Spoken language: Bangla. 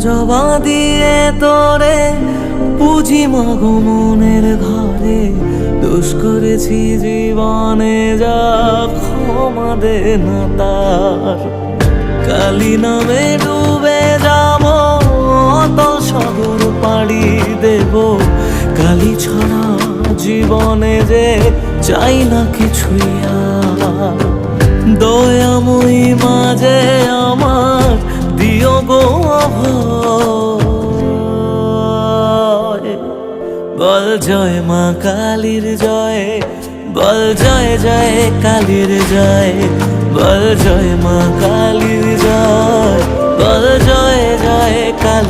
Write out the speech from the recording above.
জবা দিয়ে তোরে পুজি মাগো মনের ঘরে, দোষ করেছি জীবনে যা ক্ষমা দে না তার। কালী নামে ডুবে যাব, অতল সাগর পাড়ি দেব, কালী ছাড়া জীবনে যে চাই না কিছুই আর। দয়াময়ী মাঝে আমার দিও গো অভয়, বল জয় মা কালীর জয়, বল জয় জয় কালীর জয়, বল জয় মা কালীর জয়, বল জয় জয় কালীর।